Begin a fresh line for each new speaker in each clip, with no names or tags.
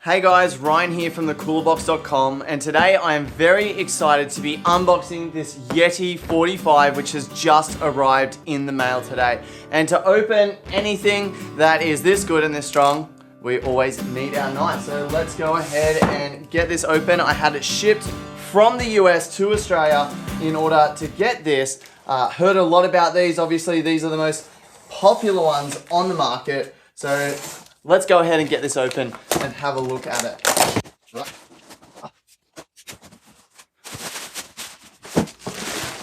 Hey guys, Ryan here from thecoolerbox.com, and today I am very excited to be unboxing this Yeti 45 which has just arrived in the mail today. And to open anything that is this good and this strong, we always need our knife. So let's go ahead and get this open. I had it shipped from the US to Australia in order to get this. Heard a lot about these. Obviously these are the most popular ones on the market. So let's go ahead and get this open and have a look at it.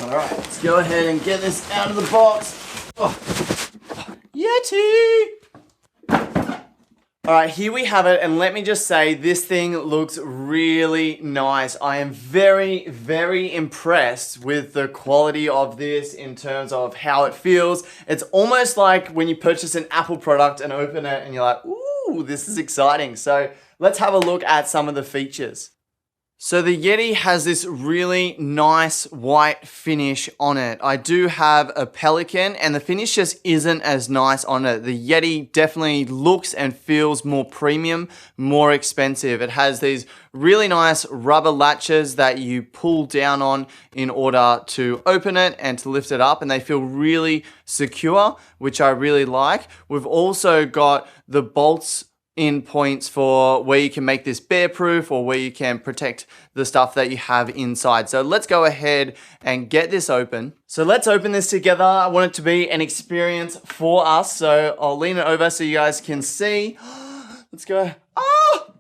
All right, let's go ahead and get this out of the box. Oh. Yeti! All right, here we have it, and let me just say, this thing looks really nice. I am very, very impressed with the quality of this in terms of how it feels. It's almost like when you purchase an Apple product and open it and you're like, ooh, this is exciting. So let's have a look at some of the features. So the Yeti has this really nice white finish on it. I do have a Pelican and the finish just isn't as nice on it. The Yeti definitely looks and feels more premium, more expensive. It has these really nice rubber latches that you pull down on in order to open it and to lift it up, and they feel really secure, which I really like. We've also got the bolts in points for where you can make this bear proof or where you can protect the stuff that you have inside. So let's go ahead and get this open. So let's open this together. I want it to be an experience for us. So I'll lean it over so you guys can see. Let's go. Oh,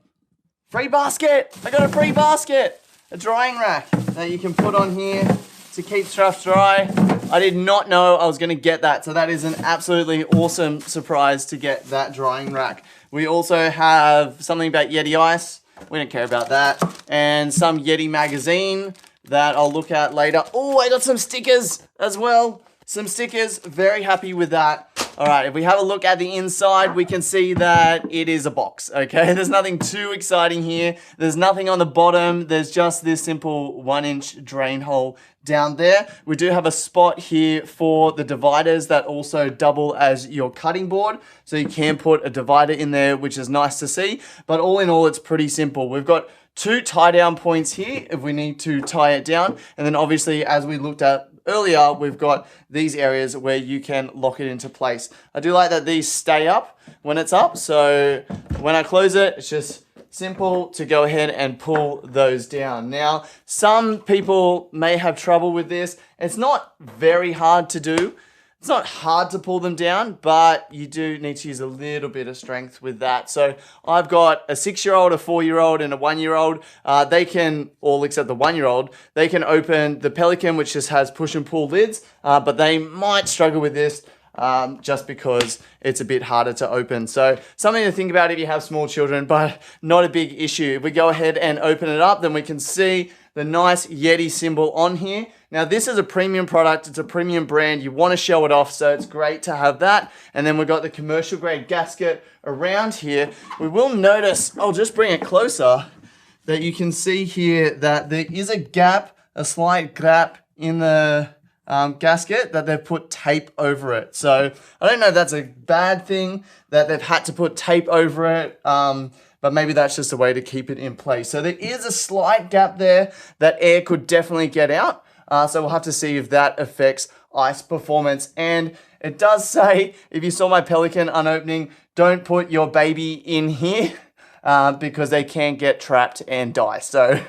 free basket. I got a free basket. A drying rack that you can put on here to keep stuff dry. I did not know I was gonna get that. So that is an absolutely awesome surprise to get that drying rack. We also have something about Yeti Ice. We don't care about that. And some Yeti magazine that I'll look at later. Oh, I got some stickers as well. Some stickers, very happy with that. All right, if we have a look at the inside, we can see that it is a box, okay? There's nothing too exciting here. There's nothing on the bottom. There's just this simple 1-inch drain hole down there. We do have a spot here for the dividers that also double as your cutting board. So you can put a divider in there, which is nice to see. But all in all, it's pretty simple. We've got 2 tie down points here if we need to tie it down. And then obviously, as we looked at earlier, we've got these areas where you can lock it into place. I do like that these stay up when it's up. So when I close it, it's just simple to go ahead and pull those down. Now, some people may have trouble with this. It's not very hard to do. It's not hard to pull them down, but you do need to use a little bit of strength with that. So I've got a 6-year-old, a 4-year-old, and a 1-year-old. They can, all except the 1-year-old, they can open the Pelican, which just has push and pull lids, but they might struggle with this just because it's a bit harder to open. So something to think about if you have small children, but not a big issue. If we go ahead and open it up, then we can see the nice Yeti symbol on here. Now this is a premium product, it's a premium brand, you want to show it off, so it's great to have that. And then we've got the commercial grade gasket around here. We will notice, I'll just bring it closer, that you can see here that there is a gap, a slight gap in the gasket that they've put tape over it. So I don't know if that's a bad thing that they've had to put tape over it, but maybe that's just a way to keep it in place. So there is a slight gap there that air could definitely get out. So we'll have to see if that affects ice performance. And it does say, if you saw my Pelican unopening, don't put your baby in here because they can get trapped and die. So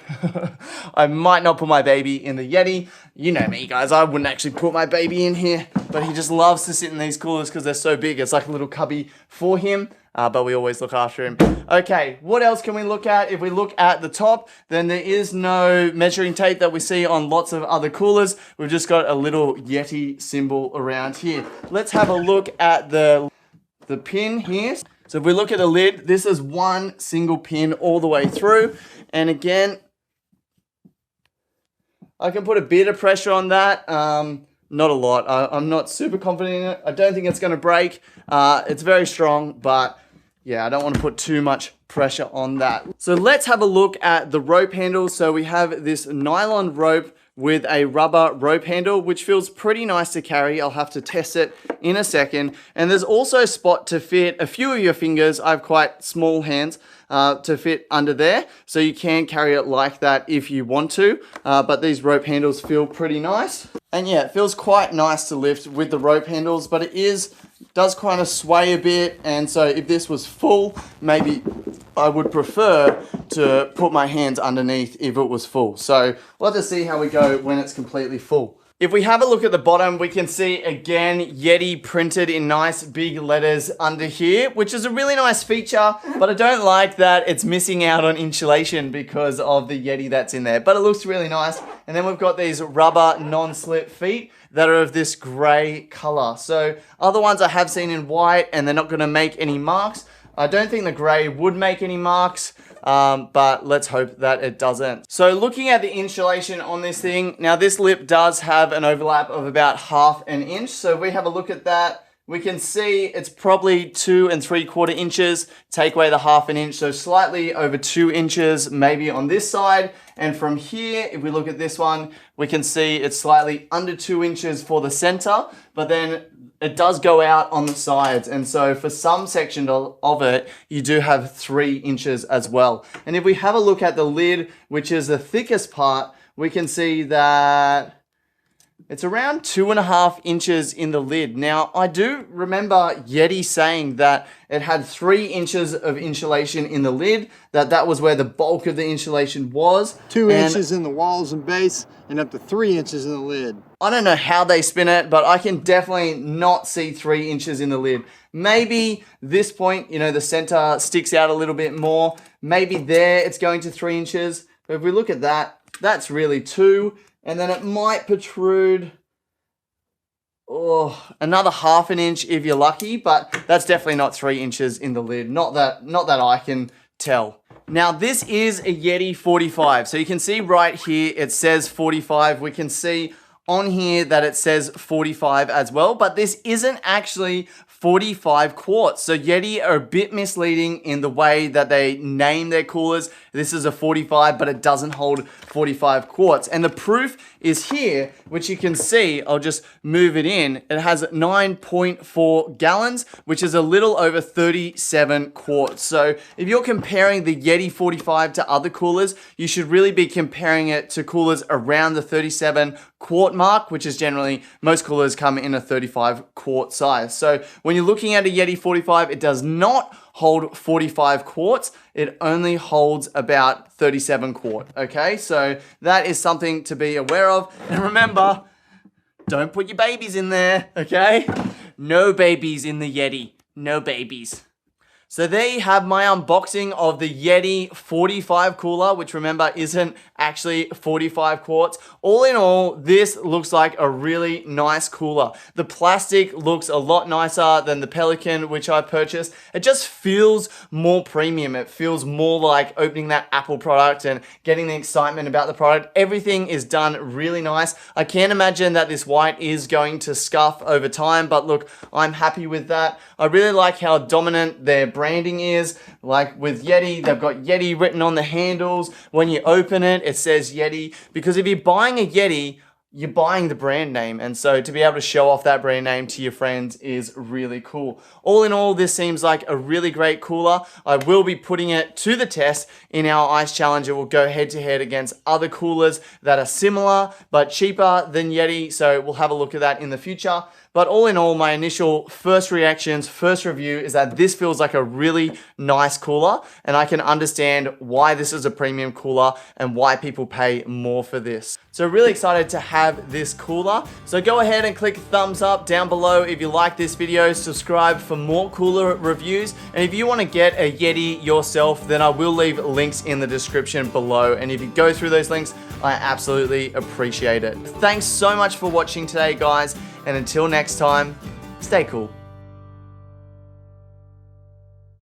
I might not put my baby in the Yeti. You know me, guys, I wouldn't actually put my baby in here, but he just loves to sit in these coolers because they're so big. It's like a little cubby for him. But we always look after him. Okay, what else can we look at? If we look at the top, then there is no measuring tape that we see on lots of other coolers. We've just got a little Yeti symbol around here. Let's have a look at the pin here. So if we look at the lid, this is one single pin all the way through. And again, I can put a bit of pressure on that. Not a lot. I'm not super confident in it. I don't think it's going to break. It's very strong, but yeah, I don't want to put too much pressure on that. So let's have a look at the rope handle. So we have this nylon rope with a rubber rope handle, which feels pretty nice to carry. I'll have to test it in a second. And there's also a spot to fit a few of your fingers. I have quite small hands to fit under there, so you can carry it like that if you want to. But these rope handles feel pretty nice. And yeah, it feels quite nice to lift with the rope handles, but it does kind of sway a bit. And so if this was full, maybe I would prefer to put my hands underneath if it was full. So we'll have to see how we go when it's completely full. If we have a look at the bottom, we can see again Yeti printed in nice big letters under here, which is a really nice feature, but I don't like that it's missing out on insulation because of the Yeti that's in there, but it looks really nice. And then we've got these rubber non-slip feet that are of this gray color. So other ones I have seen in white and they're not gonna make any marks. I don't think the gray would make any marks, but let's hope that it doesn't. So looking at the insulation on this thing, now this lip does have an overlap of about 1/2 inch. So if we have a look at that, we can see it's probably 2 3/4 inches. Take away the 1/2 inch, so slightly over 2 inches maybe on this side. And from here, if we look at this one, we can see it's slightly under 2 inches for the center, but then it does go out on the sides. And so for some section of it, you do have 3 inches as well. And if we have a look at the lid, which is the thickest part, we can see that it's around 2.5 inches in the lid. Now, I do remember Yeti saying that it had 3 inches of insulation in the lid, that was where the bulk of the insulation was.
2 inches in the walls and base, and up to 3 inches in the lid.
I don't know how they spin it, but I can definitely not see 3 inches in the lid. Maybe this point, you know, the center sticks out a little bit more. Maybe there it's going to 3 inches. But if we look at that, that's really 2. And then it might protrude another 1/2 inch if you're lucky, but that's definitely not 3 inches in the lid. Not that I can tell. Now this is a Yeti 45. So you can see right here, it says 45. We can see on here that it says 45 as well, but this isn't actually 45 quarts. So Yeti are a bit misleading in the way that they name their coolers. This is a 45, but it doesn't hold 45 quarts. And the proof is here, which you can see. I'll just move it in. It has 9.4 gallons, which is a little over 37 quarts. So if you're comparing the Yeti 45 to other coolers, you should really be comparing it to coolers around the 37 quart mark, which is generally, most coolers come in a 35 quart size. So when you're looking at a Yeti 45, it does not hold 45 quarts. It only holds about 37 quart, okay? So that is something to be aware of. And remember, don't put your babies in there, okay? No babies in the Yeti, no babies. So there you have my unboxing of the Yeti 45 cooler, which remember isn't actually 45 quarts. All in all, this looks like a really nice cooler. The plastic looks a lot nicer than the Pelican, which I purchased. It just feels more premium. It feels more like opening that Apple product and getting the excitement about the product. Everything is done really nice. I can't imagine that this white is going to scuff over time, but look, I'm happy with that. I really like how dominant their branding is. Like with Yeti, they've got Yeti written on the handles. When you open it, it says Yeti, because if you're buying a Yeti, you're buying the brand name, and so to be able to show off that brand name to your friends is really cool. All in all, this seems like a really great cooler. I will be putting it to the test in our ice challenge. It will go head to head against other coolers that are similar but cheaper than Yeti, so we'll have a look at that in the future. But all in all, my initial first reactions, first review is that this feels like a really nice cooler, and I can understand why this is a premium cooler and why people pay more for this. So really excited to have this cooler. So go ahead and click thumbs up down below if you like this video, subscribe for more cooler reviews, and if you want to get a Yeti yourself, then I will leave links in the description below, and if you go through those links, I absolutely appreciate it. Thanks so much for watching today, guys. And until next time, stay cool.